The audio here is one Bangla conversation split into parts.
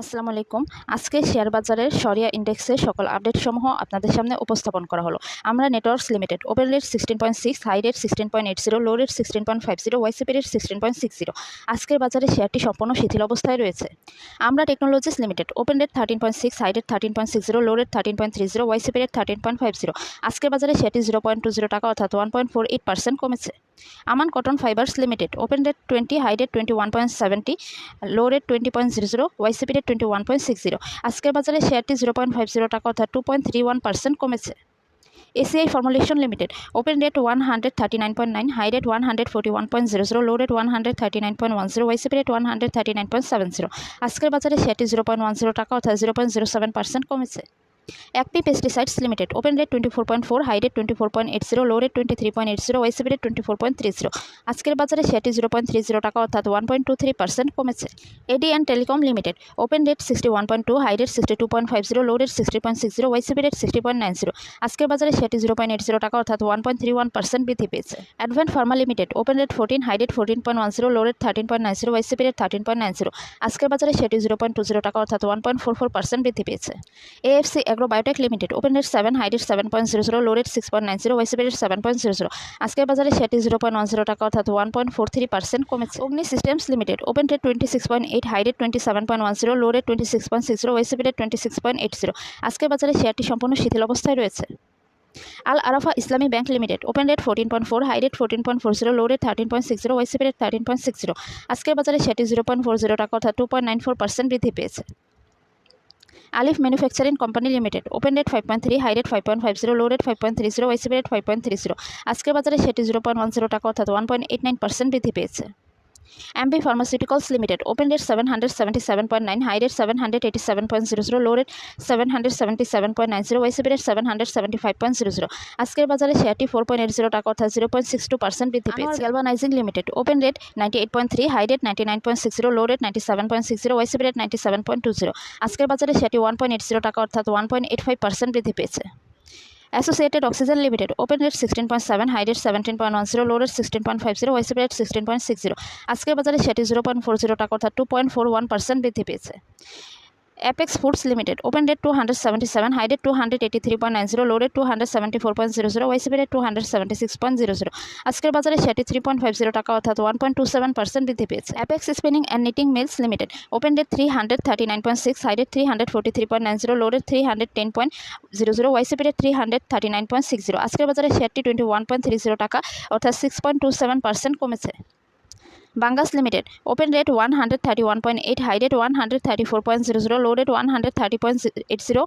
আসসালামু আলাইকুম। আজকে শেয়ার বাজারের সরিয়া ইন্ডেক্সের সকল আপডেট সমূহ আপনাদের সামনে উপস্থাপন করা হলো। Aamra networks limited open rate 16.6, high rate 16.80, low rate 16.50, YCP rate 16.60। আজকের বাজারে শেয়ারটি সম্পূর্ণ শিথিল অবস্থায় রয়েছে। Aamra technologies limited open rate 13.6, high rate 13.60, low rate 13.30, YCP rate 13.50। আজকের বাজারে শেয়ারটি 0.20 টাকা অর্থাৎ 1.48% কমেছে। Aman cotton fibres limited open rate 20, high rate 21.70, low rate 20.00, YCP rate 21.60। আজকের বাজারে শেয়ারটি 0.50 টাকা অর্থাৎ 2.31% কমেছে। ACI formulation limited open rate 139.9, high rate 141.00, low rate 139.10, YCP rate 139.70। আজকের বাজারে শেয়ারটি 0.10 টাকা অর্থাৎ 0.07% কমেছে। একপি pesticides limited open rate 24.4, high rate 24.80, low rate 23.80, YCP rate 24.30। আজকের বাজারে শেয়ারটি 0.30 টাকা অর্থাৎ 1.23% কমেছে। AD and telecom limited open rate 61.2, high rate 62.50, low rate 60.60, YCP rate 60.90। আজকের বাজারে শেয়ারটি 0.80 টাকা অর্থাৎ 1.31% বৃদ্ধি পেয়েছে। Advent pharma limited open rate 14, high rate 14.10, low rate 13.90, YCP rate 13.90। আজকের বাজারে শেয়ারটি 0.20 টাকা অর্থাৎ 1.44% বৃদ্ধি পেয়েছে। AFC agro biotech limited open rate 7, high rate 7.00, low rate 6.90, YCP rate 7.00। আজকের বাজারে শেয়ারটি 0.10 টাকা অর্থাৎ 1.43% কমেছে। Agni systems limited open rate 26.8, high rate 27.10, low rate 26.60, YCP rate 26.80। আজকের বাজারে শেয়ারটি সম্পূর্ণ শিথিল অবস্থায় রয়েছে। Al Arafah Islami bank limited open rate 14.4, high rate 14.40, low rate 13.60, YCP rate 13.60। আজকের বাজারে শেয়ারটি 0.40 টাকা অর্থাৎ 2.94% বৃদ্ধি পেয়েছে। Alif manufacturing company limited open rate 5.3, high rate 5.50, low rate 5.30, YCP rate 5.30। আজকের বাজারে সেটি 0.10 টাকা অর্থাৎ 1.89% বৃদ্ধি পেয়েছে। MB pharmaceuticals limited open rate 777.9, high rate 787.00, low rate 777.90, YCP rate 775.00। আজকের বাজারে শেয়ারটি 4.80 টাকা অর্থাৎ 0.62% বৃদ্ধি পেয়েছে। Galvanizing limited open rate 98.3, high rate 99.60, low rate 97.60, YCP rate 97.20। আজকের বাজারে শেয়ারটি 1.80 টাকা অর্থাৎ 1.85% বৃদ্ধি পেয়েছে। Associated oxygen limited open rate 16.7, high rate 17.10, low rate 16.50, YCP rate 16.60। আজকের বাজারে সেটি 0.40 টাকা অর্থাৎ 2.41% বৃদ্ধি পেয়েছে। Apex foods limited open rate 277, high rate 283.90, low rate 274.00, YCP rate 276.00। আজকের বাজারে সেটি 3.50 টাকা অর্থাৎ 1.27% বৃদ্ধি পেয়েছে। Apex spinning and knitting mills limited open rate 339.6, high rate 343.90, low rate 310.00, YCP rate 339.60। আজকের বাজারে শেয়ারটি 21.30 টাকা অর্থাৎ 6.27% কমেছে। Bangas limited open rate 131.8, high rate 134.00, low rate 130.80,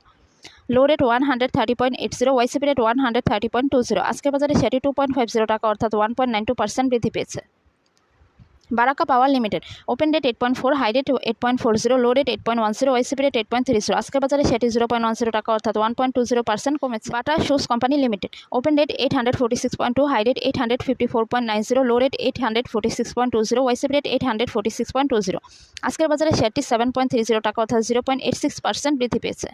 low rate 130.80, YCP rate 130.20। আজকের বাজারে সেটি 2.50 টাকা অর্থাৎ 1.92% বৃদ্ধি পেয়েছে। Baraka power limited open rate 8.4, high rate 8.40, low rate 8.10, YCP rate 8.30। আজকের বাজারে সেটি 0.10 টাকা অর্থাৎ 1.20% কমেছে। Bata shoes company limited open rate 846.2, high rate 854.90, low rate 846.20, YCP rate 846.20। আজকের বাজারে শেয়ারটি 7.30 টাকা অর্থাৎ 0.86% বৃদ্ধি পেয়েছে।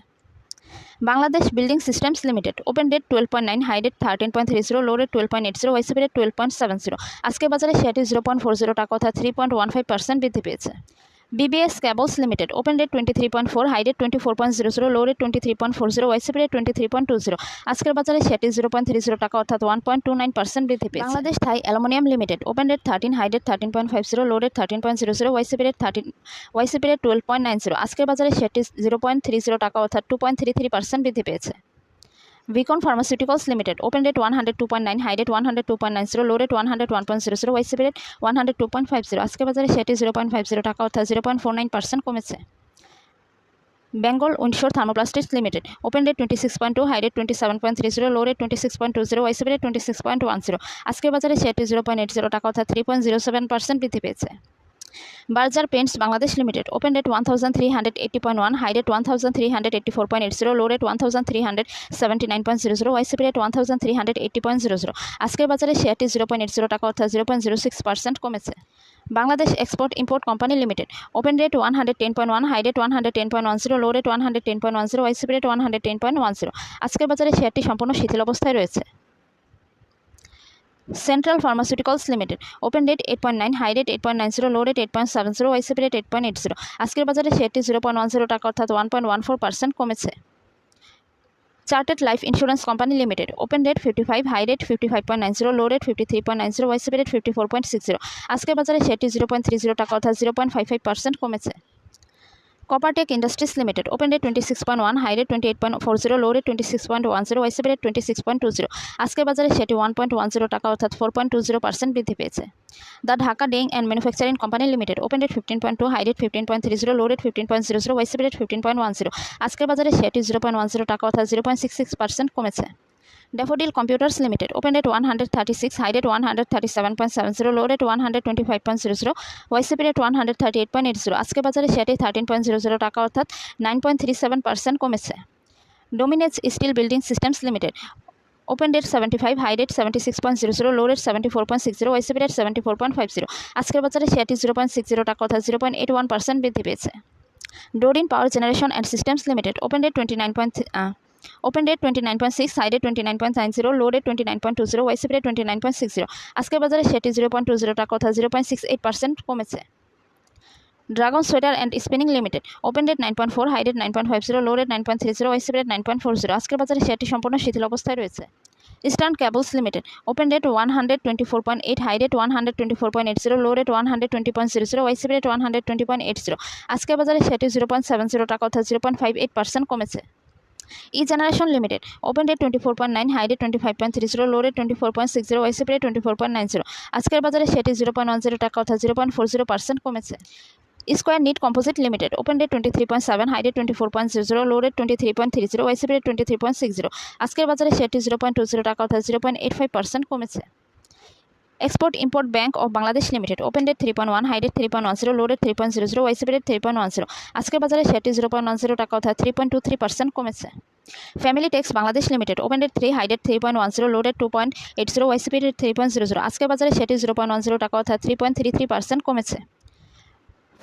Bangladesh building systems limited open rate 12.9, high rate 13.30, low rate 12.80, YCP rate 12.70। আজকের বাজারে শেয়ারটি 0.40 টাকা অর্থাৎ 3.15% বৃদ্ধি পেয়েছে। BBS cables limited open rate 23.4, high rate 24.00, low rate 23.40, YCP rate 23.20। আজকের বাজারে শেয়ারটি 0.30 টাকা অর্থাৎ 1.29% বৃদ্ধি পেয়েছে। Bangladesh Thai aluminium limited open rate 13, high rate 13.50, low rate 13.00, YCP rate 12.90। আজকের বাজারে শেয়ারটি 0.30 টাকা অর্থাৎ 2.33% বৃদ্ধি পেয়েছে। Beacon pharmaceuticals limited open rate 102.9, high rate 102.90, low rate 101.00, YCP rate 102.50। আজকের বাজারে সেটি 0.50 টাকা অর্থাৎ 0.49% কমেছে। Bengal Windsor thermoplastics limited open rate 26.2, high rate 27.30, low rate 26.20, YCP rate 26.10। আজকের বাজারে সেটি 0.80 টাকা অর্থাৎ 3.07% বৃদ্ধি পেয়েছে। Berger paints Bangladesh limited open rate 1380.1, high rate 1384.80, low rate 1379.00, YCP rate 1380.00। আজকের বাজারে শেয়ারটি 0.80 টাকা অর্থাৎ 0.06% কমেছে। Bangladesh export import company limited open rate 110.1, high rate 110.10, low rate 110.10, YCP rate 110.10। আজকের বাজারে শেয়ারটি সম্পূর্ণ শিথিল অবস্থায় রয়েছে। Central Pharmaceuticals Limited open rate 8.9, high rate 8.90, low rate 8.70, YCP rate 8.80। আজকের বাজারে শেয়ারটি 0.10 টাকা অর্থাৎ 1.14% কমেছে। Chartered life insurance company limited open rate 55, high rate 55.90, low rate 53.90, YCP rate 54.60। আজকের বাজারে শেয়ারটি 0.30 টাকা অর্থাৎ 0.55% কমেছে। Coppertech industries limited open rate 26.1, high rate 28.40, low rate 26.10, YCP rate 26.20। আজকের বাজারে সেটি 1.10 টাকা অর্থাৎ 4.20% বৃদ্ধি পেয়েছে। The Dhaka dyeing and manufacturing company limited open rate 15.2, high rate 15.30, low rate 15.00, YCP rate 15.10। আজকের বাজারে সেটি 0.10 টাকা অর্থাৎ 0.66% কমেছে। Daffodil computers limited open rate 136, high rate 137.70, low rate 125.00, YCP rate 138.80। আজকের বাজারে শেয়ারটি 13.00 টাকা অর্থাৎ 9.37% কমেছে। Dominage steel building systems limited open rate 75, high rate 76.00, low rate 74.60, YCP rate 74.50। আজকের বাজারে শেয়ারটি 0.60 টাকা অর্থাৎ 0.81% বৃদ্ধি পেয়েছে। Doreen power generation and systems limited open rate 29.6, high rate 29.90, low rate 29.20, YCP rate 29.60। আজকের বাজারে সেটি 0.20 টাকা অর্থাৎ 0.68% কমেছে। Dragon sweater and spinning limited open rate 9.4, high rate 9.50, low rate 9.30, YCP rate 9.40। আজকের বাজারে শেয়ারটি সম্পূর্ণ শিথিল অবস্থায় রয়েছে। Eastern cables limited open rate 124.8, high rate 124.80, low rate 120.00, YCP rate 120.80। আজকের বাজারে সেটি 0.70 টাকা অর্থাৎ 0.58% কমেছে। E generation limited open rate 24.9, high rate 25.30, low rate 24.60, YCP rate 24.90। আজকের বাজারে সেটি 0.10 টাকা অর্থাৎ 0.40% কমেছে। Square knit composite limited open rate 23.7, high rate 24.00, low rate 23.30, YCP rate 23.60। আজকের বাজারে সেটি 0.20 টাকা অর্থাৎ 0.85% কমেছে। Export import bank of Bangladesh limited open rate 3.1, high rate 3.10, low rate 3.00, YCP rate 3.10। আজকের বাজারে সেটি 0.10 টাকা অর্থাৎ 3.23% কমেছে। Family tex Bangladesh limited open rate 3, high rate 3.10, low rate 2.80, YCP rate 3.00। আজকের বাজারে সেটি 0.10 টাকা অর্থাৎ 3.33% কমেছে।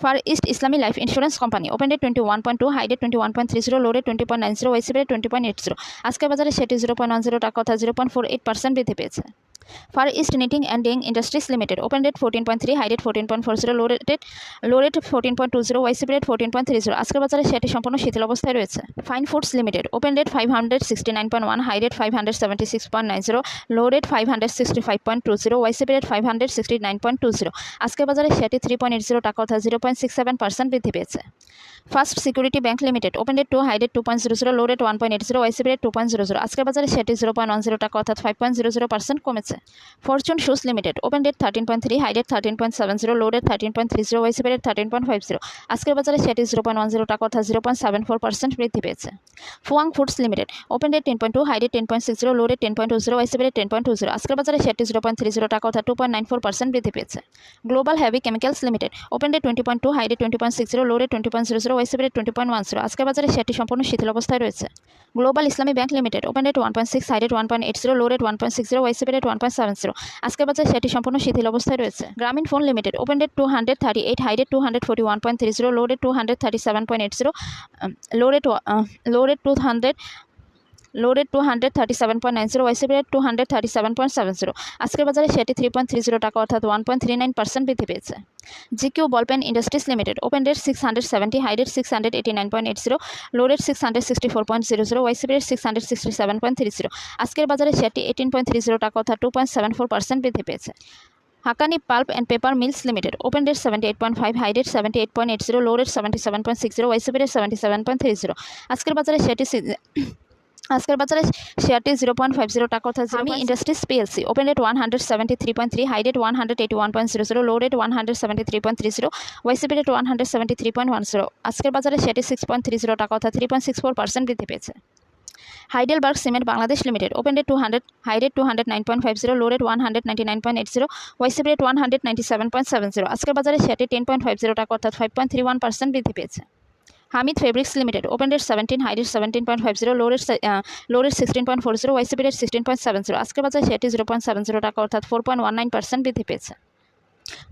Far east Islami life insurance company open rate 21.2, high rate 21.30, low rate 20.90, YCP rate 20.80। আজকের বাজারে সেটি 0.10 টাকা অর্থাৎ 0.48% বৃদ্ধি পেয়েছে। Far east knitting and dyeing industries limited open rate 14.3, high rate 14.40, low rate 14.20, YCP rate 14.30। আজকের বাজারে সেটি সম্পূর্ণ শিথিল অবস্থায় রয়েছে। Fine foods limited open rate 569.1, high rate 576.90, low rate 565.20, YCP rate 569.20। আজকের বাজারে সেটি 3.80 টাকা অর্থাৎ 0.67% বৃদ্ধি পেয়েছে। First security bank limited open rate 2, high rate 2.00, low rate 1.80, YCP rate 2.00। আজকের বাজারে সেটি 0.10 টাকা অর্থাৎ 5.00% কমেছে। Fortune shoes limited open rate 13.3, high rate 13.70, low rate 13.30, YCP rate 13.50। আজকের বাজারে সেটি 0.10 টাকা অর্থাৎ 0.74% বৃদ্ধি পেয়েছে। Fuwang foods limited open rate 10.2, high rate 10.60, low rate 10.20, YCP rate 10.20। আজকের বাজারে সেটি 0.30 টাকা অর্থাৎ 2.94% বৃদ্ধি পেয়েছে। Global heavy chemicals limited open rate 20.2, high rate 20.60, low rate 20.00, YCP rate 20.10। আজকের বাজারে সেটি সম্পূর্ণ শিথিল অবস্থায় রয়েছে। Global Islami bank limited open rate 1.6, high rate 1.80, low rate 1.60, YCP rate 1.70। আজকের বাজারে সেটি সম্পূর্ণ শিথিল অবস্থায় রয়েছে। Grameen phone limited open rate 238, high rate 241.30, low rate 237.80, low rate 237.90, YCP rate 237.70। আজকের বাজারে সেটি 3.30 টাকা অর্থাৎ 1.39% বৃদ্ধি পেয়েছে। GQ ballpen industries limited open rate 670, high rate 689.80, low rate 664.00, YCP rate 667.30। আজকের বাজারে সেটি 18.30 টাকা অর্থাৎ 2.74% বৃদ্ধি পেয়েছে। Hakkani pulp and paper mills limited open rate 78.5, high rate 78.80, low rate 77.60, YCP rate 77.30। আজকের বাজারে শেয়ারটি 0.50 টাকা অর্থাৎ আমি industries PLC open rate 173.3, high rate 181.00, low rate 173.30, YCP rate 173.10। আজকের বাজারে শেয়ারটি 6.30 টাকা অর্থাৎ 3.64% বৃদ্ধি পেয়েছে। Heidelberg cement Bangladesh limited open rate 200, high rate 209.50, low rate 199.80, YCP rate 197.70। আজকের বাজারে শেয়ারটি 10.50 টাকা অর্থাৎ 5.31% বৃদ্ধি পেয়েছে। Hamid fabrics limited open rate 17, high rate 17.50, low rate 16.40, YCP rate 16.70। আজকের বাজারে সেটি 0.70 টাকা অর্থাৎ 4.19% বৃদ্ধি পেয়েছে।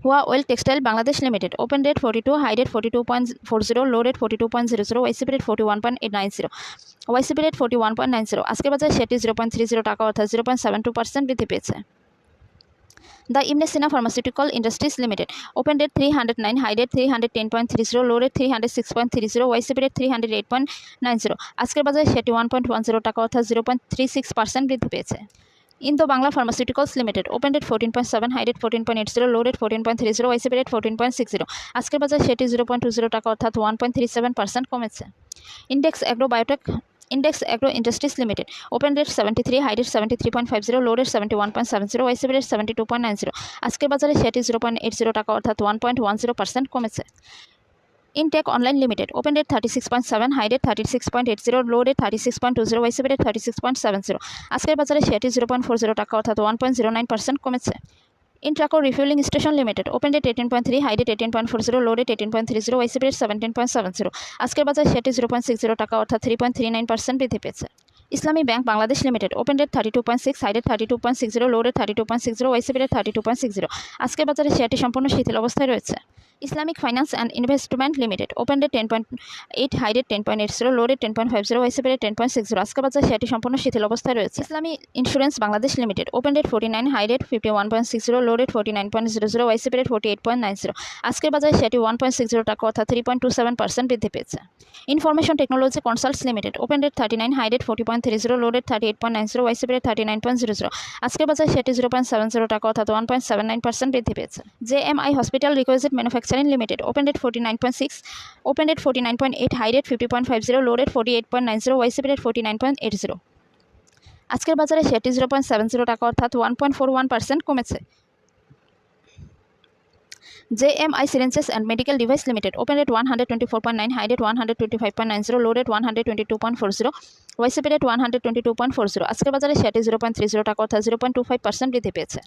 Hwa well textile Bangladesh limited open rate 42, high rate 42.40, low rate 42.00, YCP rate 41.90, YCP rate 41.90। আজকের বাজারে সেটি 0.30 টাকা অর্থাৎ 0.72% বৃদ্ধি পেয়েছে। The Ibn Sina pharmaceutical industries limited open date 309, high date 310.30, low rate 306.30, YCP rate 308.90। আজকের বাজারে সেটি 1.10 টাকা অর্থাৎ 0.36% বৃদ্ধি পেয়েছে। Indo Bangla pharmaceuticals limited open date 14.7, high date 14.80, low rate 14.30, YCP rate 14.60। আজকের বাজারে সেটি 0.20 টাকা অর্থাৎ 1.37% কমেছে। Index agro industries limited open rate 73, high rate 73.50, low rate 71.70, YCP rate 72.90। আজকের বাজারে সেটি 0.80 টাকা অর্থাৎ 1.10% কমেছে। Intech online limited open rate 36.7, high rate 36.80, low rate 36.20, YCP rate 36.70। আজকের বাজারে সেটি 0.40 টাকা অর্থাৎ 1.09% কমেছে। Intraco refueling station limited open rate 18.3, high rate 18.40, low rate 18.30, YCP rate 17.70। আজকের বাজারে সেটি 0.60 টাকা অর্থাৎ 3.39% বৃদ্ধি পেয়েছে। Islami bank Bangladesh limited open rate 32.6, high rate 32.60, low rate 32.60, YCP rate 32.60। আজকের বাজারে শেয়ারটি সম্পূর্ণ শিথিল অবস্থায় রয়েছে। Islamic finance and investment limited open rate 10.8, high rate 10.80, low rate 10.50, YCP rate 10.60। আজকের বাজারে শেয়ারটি সম্পূর্ণ শিথিল অবস্থায় রয়েছে। Islami insurance Bangladesh limited open rate 49, high rate 51.60, low rate 49.00, YCP rate 48.90। আজকের বাজারে শেয়ারটি 1.60 টাকা অর্থাৎ 3.27% বৃদ্ধি পেয়েছে। Information technology consults limited open rate 39, high rate 40.30, low rate 38.90, YCP rate 39.00। আজকের বাজারে সেটি 0.70 টাকা অর্থাৎ 1.79% বৃদ্ধি পেয়েছে। JMI hospital requisite manufacturing limited open rate 49.6, open rate 49.8, high rate 50.50, low rate 48.90, YCP rate 49.80। আজকের বাজারে সেটি 0.70 টাকা অর্থাৎ 1.41% কমেছে। JMI Syringes and Medical Device Limited open rate 124.9, high rate 125.90, low rate 122.40, YCP rate 122.40। আজকের বাজারে সেটি 0.30 টাকা অর্থাৎ 0.25% বৃদ্ধি পেয়েছে।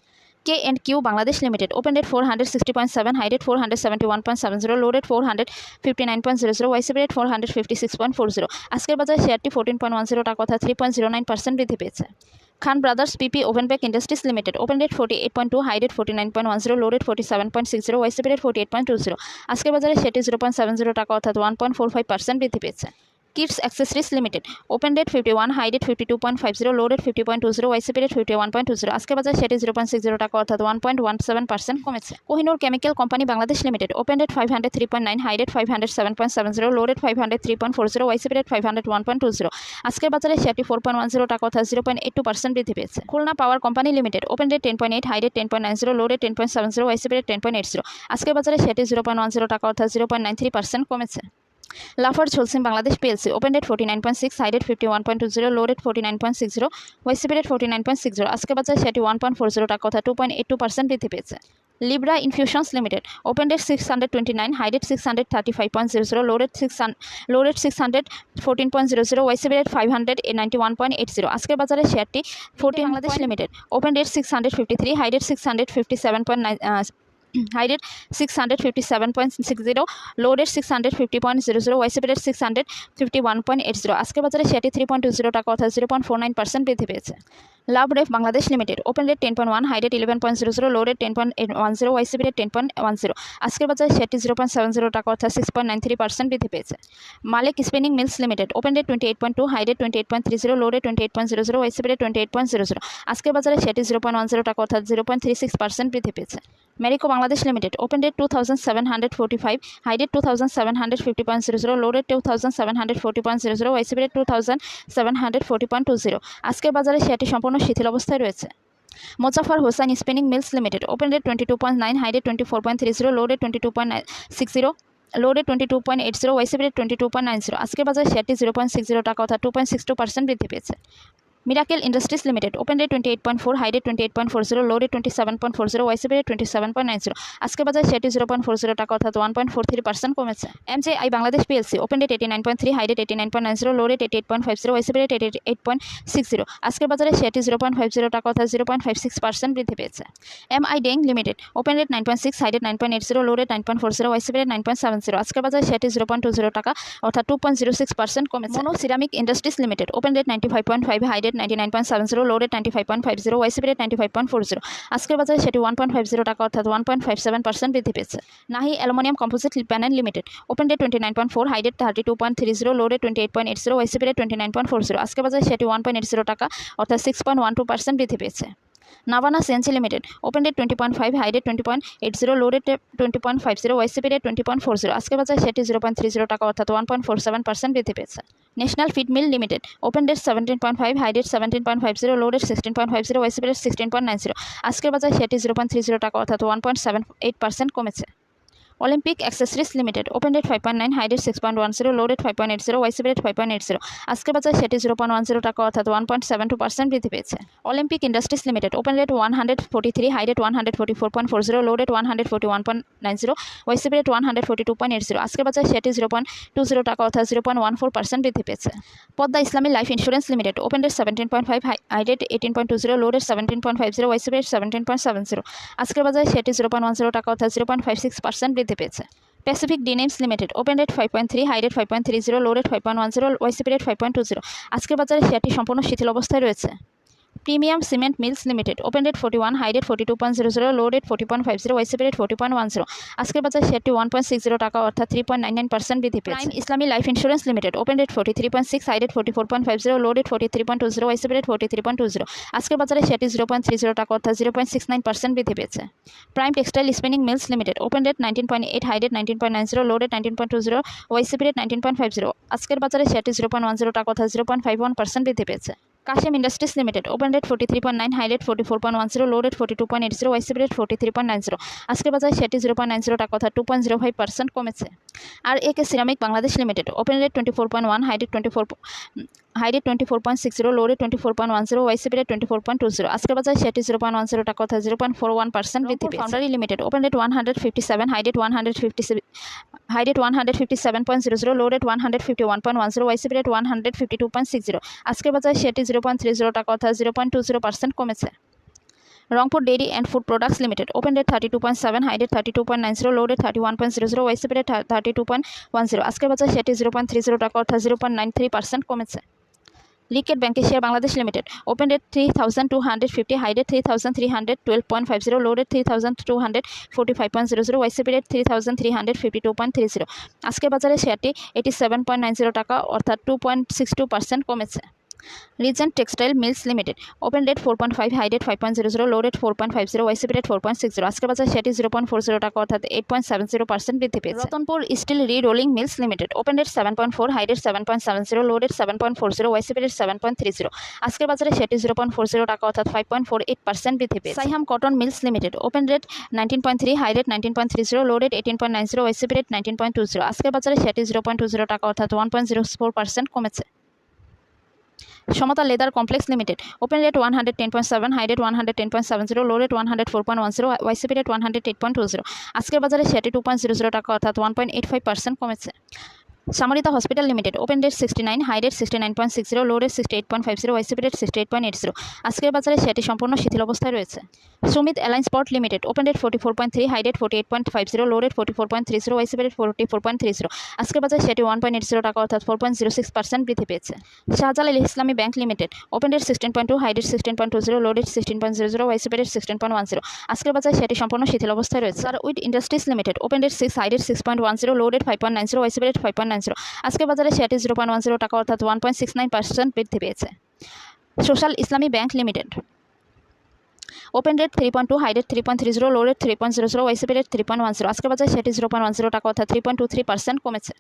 K&Q Bangladesh limited open rate 460.7, high rate 471.70, low rate 459.00, YCP rate 456.40। আজকের বাজারে শেয়ারটি 14.10 টাকা অর্থাৎ 3.09% বৃদ্ধি পেয়েছে। Khan brothers PP woven bag industries limited open rate 48.2, high rate 49.10, low rate 47.60, YCP rate 48.20। আজকের বাজারে সেটি 0.70 টাকা অর্থাৎ 1.45% বৃদ্ধি পেয়েছে। Kids accessories limited open rate 51, high rate 52.50, low rate 50.20, YCP rate 51.20। আজকের বাজারে সেটি 0.60 টাকা অর্থাৎ 1.17% কমেছে। Kohinoor chemical company Bangladesh limited open rate 503.9, high rate 507.70, low rate 503.40, YCP rate 501.20। আজকের বাজারে সেটি 4.10 টাকা অর্থাৎ 0.82% বৃদ্ধি পেয়েছে। Khulna power company limited open rate 10.8, high rate 10.90, low rate 10.70, YCP rate 10.80। আজকের বাজারে সেটি 0.10 টাকা অর্থাৎ 0.93% কমেছে। Lafarge Holcim Bangladesh PLC open rate 49.6, high rate 51.20, low rate 49.60, YCP rate 49.60। আজকের বাজারে সেটি 1.40 টাকা অর্থাৎ 2.82% বৃদ্ধি পেয়েছে। Libra infusions limited open rate 629, high rate 635.00, low rate 614.00, YCP rate 591.80। আজকের বাজারে শেয়ারটি 40 Bangladesh limited open rate 653, high rate 657.9, high rate 657.60, low rate 650.00, YCP rate 651.80। আজকের বাজারে সেটি 3.20 টাকা অর্থাৎ 0.49% বৃদ্ধি পেয়েছে। Lubrref Bangladesh limited open rate 10.1, high rate 11.00, low rate 10.10, YCP rate 10.10। আজকের বাজারে সেটি 0.70 টাকা অর্থাৎ 6.93% বৃদ্ধি পেয়েছে। Malek spinning mills limited open rate 28.2, high rate 28.30, low rate 28.00, YCP rate 28.00। আজকের বাজারে সেটি 0.10 টাকা অর্থাৎ 0.36% বৃদ্ধি পেয়েছে। Marico Bangladesh limited open rate 2745, high rate 2750.00, low rate 2740.00, YCP rate 2740.20। আজকের বাজারে শেয়ারটি সম্পূর্ণ শিথিল অবস্থায় রয়েছে। Mozaffar Hossain spinning mills limited open rate 22.9, high rate 24.30, low rate 22.60, low rate 22.80, YCP rate 22.90। আজকের বাজারে শেয়ারটি 0.60 টাকা অর্থাৎ 2.62% বৃদ্ধি পেয়েছে। Miracle industries limited open rate 28.4, high rate 28.40, low rate 27.40, YCP rate 27.90। আজকের বাজারে সেটি 0.40 টাকা অর্থাৎ 1.43% কমেছে। MJI Bangladesh PLC open rate 89.3, high rate 89.90, low rate 88.50, YCP rate 88.60। আজকের বাজারে সেটি 0.50 টাকা অর্থাৎ 0.56% বৃদ্ধি পেয়েছে। এমআই ডেং limited open rate 9.6, high rate 9.80, low rate 9.40, YCP rate 9.70। আজকের বাজারে সেটি 0.20 টাকা অর্থাৎ 2.06% কমেছে। Monno ceramic industries limited open rate 95.5, high rate 99.70, low rate 95.50, YCP rate 95.40। আজকের বাজারে সেটি 1.50 টাকা অর্থাৎ 1.57% বৃদ্ধি পেয়েছে। Nahee aluminium composite panel limited open rate 29.4, high rate 32.30, low rate 28.80, YCP rate 29.40। আজকের বাজারে সেটি 1.80 টাকা অর্থাৎ 6.12% বৃদ্ধি পেয়েছে। Navana CNC limited open rate 20.5, high rate 20.80, low rate 20.50, YCP rate 20.40। আজকের বাজারে শেয়ারটি 0.30 টাকা অর্থাৎ 1.47% বৃদ্ধি পেয়েছে। National feed mill limited open rate 17.5, high rate 17.50, low rate 16.50, YCP rate 16.90। আজকের বাজারে শেয়ারটি 0.30 টাকা অর্থাৎ 1.78% কমেছে। Olympic accessories limited open rate 5.9, high rate 6.10, low rate 5.80, YCP rate 5.80। আজকের বাজারে সেটি 0.10 টাকা অর্থাৎ 1.72% বৃদ্ধি পেয়েছে। Olympic industries limited open rate 143, high rate 144.40, low rate 141.90, YCP rate 142.80। আজকের বাজারে সেটি 0.20 টাকা অর্থাৎ 0.14% বৃদ্ধি পেয়েছে। Padma Islami life insurance limited open rate 17.5, high rate 18.20, low rate 17.50, YCP rate 17.70। আজকের বাজারে সেটি 0.10 টাকা অর্থাৎ 0.56% বৃদ্ধি পেয়েছে। Pacific denims limited open date 5.3, high date 5.30, low date 5.10, YCP rate 5.20। আজকের বাজারে শেয়ারটি সম্পূর্ণ শিথিল অবস্থায় রয়েছে। Premium cement mills limited open date 41, high date 42.00, low date 40.50, YCP rate 40.10। আজকের বাজারে শেয়ারটি 1.60 টাকা অর্থাৎ 3.99% বৃদ্ধি পেয়েছে। Prime Islami life insurance limited open rate 43.6, high rate 44.50, low rate 43.20, YCP rate 43.20। আজকের বাজারে শেয়ারটি 0.30 টাকা অর্থাৎ 0.69% বৃদ্ধি পেয়েছে। Prime textile spinning mills limited open rate 19.8, high rate 19.90, low rate 19.20, YCP rate 19.50। আজকের বাজারে শেয়ারটি 0.10 টাকা অর্থাৎ 0.51% বৃদ্ধি পেয়েছে। Kasim industries limited open rate 43.9, high rate 44.10, low rate 42.80, YCP rate 43.90। আজকের বাজারে সেটি 0.90 টাকা অর্থাৎ 2.05% কমেছে। R AK ceramic Bangladesh limited open rate 24.1, high rate 24.60, low rate 24.10, YCP rate 24.20। আজকের বাজারে সেটি 0.10 টাকা অর্থাৎ 0.41% বৃদ্ধি পেয়েছে। Foundry limited open date 157, high date 157.00, low date 151.10, YCP rate 152.60। আজকের বাজারে সেটি 0.30 টাকা অর্থাৎ 0.20% কমেছে। Rangpur dairy and food products limited open date 32.7, high date 32.90, low date 31.00, YCP rate 32.10। আজকের বাজারে সেটি 0.30 টাকা অর্থাৎ 0.93% কমেছে। লিকেট ব্যাংকের share Bangladesh limited open rate 3250, high rate 3312.50, low rate 3245.00, YCP rate 3352.30। আজকের বাজারে শেয়ারটি 87.90 টাকা অর্থাৎ 2.62% কমেছে। Regent textile mills limited open rate 4.5, high rate 5.00, low rate 4.50, YCP rate 4.60। আজকের বাজারে সেটি 0.40 টাকা অর্থাৎ 8.70% বৃদ্ধি পেয়েছে। Ratanpur steel rerolling mills limited open date 7.4, high date 7.70, low date 7.40, YCP rate 7.30। আজকের বাজারে সেটি 0.40 টাকা অর্থাৎ 5.48% বৃদ্ধি পেয়েছে। Saiham cotton mills limited open rate 19.3, high rate 19.30, low rate 18.90, YCP rate 19.20। আজকের বাজারে সেটি 0.20 টাকা অর্থাৎ 1.04% কমেছে। Samata leather complex limited open rate 110.7, high rate 110.70, low rate 104.10, YCP rate 108.20। আজকের বাজারে সেটি 2.00 টাকা অর্থাৎ 1.85% কমেছে। Samorita hospital limited open rate 69, high rate 69.60, low rate 68.50, YCP rate 68.80। আজকের বাজারে সেটি সম্পূর্ণ শিথিল অবস্থায় রয়েছে। Sumit alliance port limited open rate 44.3, high rate 48.50, low rate 44.30, YCP rate 44.30। আজকের বাজারে সেটি 1.80 টাকা অর্থাৎ 4.06% বৃদ্ধি পেয়েছে। Shahjalal Islami bank limited open rate 16.2, high rate 16.20, low rate 16.00, YCP rate 16.10। আজকের বাজারে সেটি সম্পূর্ণ শিথিল অবস্থায় রয়েছে। আর with industries limited open rate 6, high rate 6.10, low rate 5.90, YCP rate 5.90। আজকের বাজারে সেটি 0.10 টাকা অর্থাৎ 1.69% বৃদ্ধি পেয়েছে। Social Islami bank limited open rate 3.2, high rate 3.30, low rate 3.00, YCP rate 3.10। আজকের বাজারে সেটি 0.10 টাকা অর্থাৎ 3.23% কমেছে।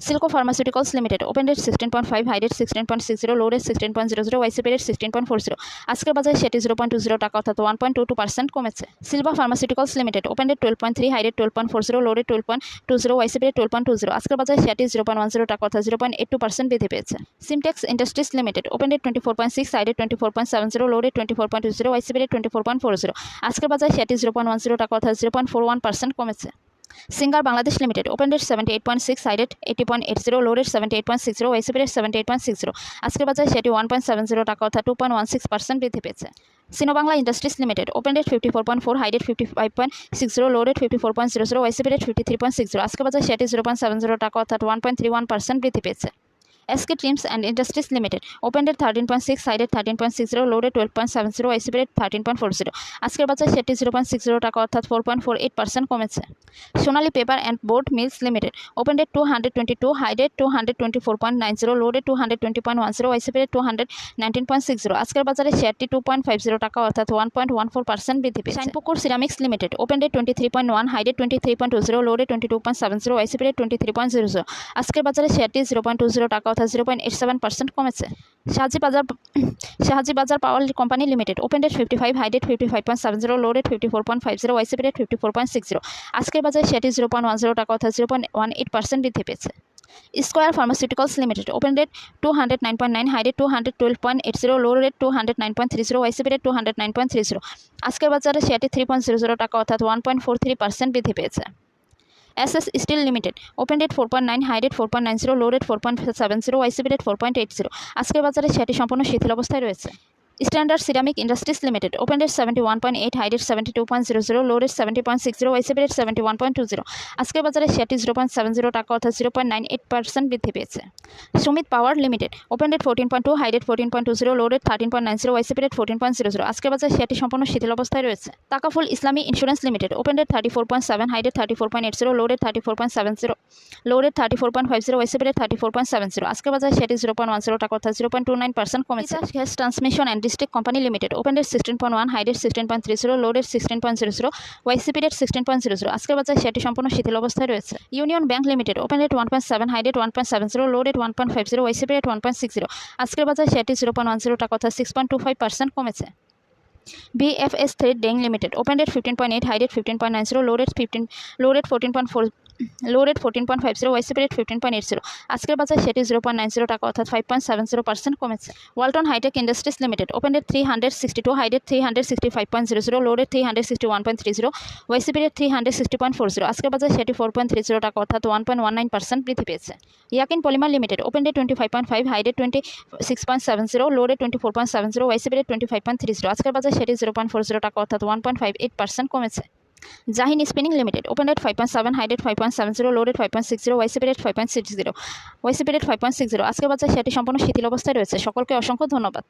Silco pharmaceuticals limited open rate 16.5, high rate 16.60, low rate 16.00, YCP rate 16.40। আজকের বাজারে সেটি 0.20 টাকা অর্থাৎ 1.22% কমেছে। Silva pharmaceuticals limited open rate 12.3, high rate 12.40, low rate 12.20, YCP rate 12.20। আজকের বাজারে সেটি 0.10 টাকা অর্থাৎ 0.82% বৃদ্ধি পেয়েছে। Simtex industries limited open rate 24.6, high rate 24.70, low rate 24.20, YCP rate 24.40। আজকের বাজারে সেটি 0.10 টাকা অর্থাৎ 0.41% কমেছে। Singer Bangladesh limited open rate 78.6, high rate 80.80, low rate 78.60, YCP rate 78.60। আজকের বাজারে সেটি 1.70 টাকা অর্থাৎ 2.16% বৃদ্ধি পেয়েছে। Sinobangla industries limited open rate 54.4, high rate 55.60, low rate 54.00, YCP rate 53.60। আজকের বাজারে সেটি 0.70 টাকা অর্থাৎ 1.31% বৃদ্ধি পেয়েছে। SK Trims and Industries Limited opened at 13.6, sided 13.60, loaded 12.70, ICP rate 13.40। আজকের বাজার সেটি 0.60 টাকা অর্থাৎ 4.48% কমেছে। Sonali paper and board mills limited opened at 222, highed 224.90, lowed 220.10, ICP rate 219.60। আজকের বাজারে শেয়ারটি 2.50 টাকা অর্থাৎ 1.14% বৃদ্ধি পেয়েছে। শাইনপুকুর সিরামিক্স লিমিটেড ওপেন্ড এট 23.1, হাইডেড 23.20, লোডেড 22.70, ICP rate 23.00। আজকের বাজারে শেয়ারটি 0.20 টাকা অর্থাৎ 0.87% কমেছে। শাহাজি বাজার পাওয়ার কোম্পানি লিমিটেড ওপেন্ড এট 55, হাইডেড 55.70, লোডেড 54.50, ICP rate 54.60। আজকের বাজারে শেয়ারটি 0.10 টাকা অর্থাৎ 0.18% বৃদ্ধি পেয়েছে। স্কয়ার ফার্মাসিউটিক্যালস লিমিটেড ওপেন্ড এট 209.9, হাইডেড 212.80, লোডেড 209.30, ICP rate 209.30। আজকের বাজারে শেয়ারটি 3.00 টাকা অর্থাৎ 1.43% বৃদ্ধি পেয়েছে। SS Steel Limited opened at 4.9, হাইডেড 4.90, loaded 4.70, ICP rate 4.80। আজকের বাজারে শেয়ারটি সম্পূর্ণ শিথিল অবস্থায় রয়েছে। Standard ceramic industries limited opened at 71.8, highed 72.00, lowed 70.60, ICP rate 71.20। আজকের বাজারে শেয়ারটি 0.70 টাকা অর্থাৎ 0.98% বৃদ্ধি পেয়েছে। সুমিত পাওয়ার লিমিটেড ওপেন্ড এট 14.2, হাইডেড 14.20, লোডেড 13.90, ICP rate 14.00। আজকের বাজারে শেয়ারটি সম্পূর্ণ শিথিল অবস্থায় রয়েছে। তাকাফুল ইসলামী ইন্স্যুরেন্স লিমিটেড ওপেন্ড এট 34.7, হাইডেড 34.80, লোডেড 34.70, লোডেড 34.50, ICP rate 34.70। আজকের বাজারে শেয়ারটি 0.10 টাকা অর্থাৎ 0.29% কমেছে। Gas transmission and district company limited opened at 16.1, হাইডেড 16.30, loaded 16.00, ICP rate 16.00। আজকের বাজারে শেয়ারটি সম্পূর্ণ শিথিল অবস্থায় রয়েছে। ইউনিয়ন ব্যাংক লিমিটেড ওপেন্ড এট 1.7, হাইডেড 1.70, লোডেড 1.50, ICP rate 1.60। আজকের বাজারে শেয়ারটি 0.10 টাকা অর্থাৎ 6.25% কমেছে। BFS Thread Dyeing Limited opened at 15.8, হাইডেড 15.90, loaded 14.50, ICP rate 15.80। আজকের বাজারে সেটি 0.90 টাকা অর্থাৎ 5.70% কমেছে। Walton hi tech industries limited opened at 362, highed 365.00, lowed 361.30, ICP rate 360.40। আজকের বাজারে সেটি 4.30 টাকা অর্থাৎ 1.19% বৃদ্ধি পেয়েছে। ইয়াকিন পলিমার লিমিটেড ওপেন্ড এট 25.5, হাইডেড 26.70, লোডেড 24.70, ICP rate 25.30। আজকের বাজারে সেটি 0.40 টাকা অর্থাৎ 1.58% কমেছে। জাহিন স্পিনিং লিমিটেড ওপেন্ড এট 5.7, হাইডেড 5.70, loaded 5.60, ICP rate 5.60, ICP rate 5.60। আজকের বাজারে সেটি সম্পূর্ণ শিথিল অবস্থায় রয়েছে। সকলকে অসংখ্য ধন্যবাদ।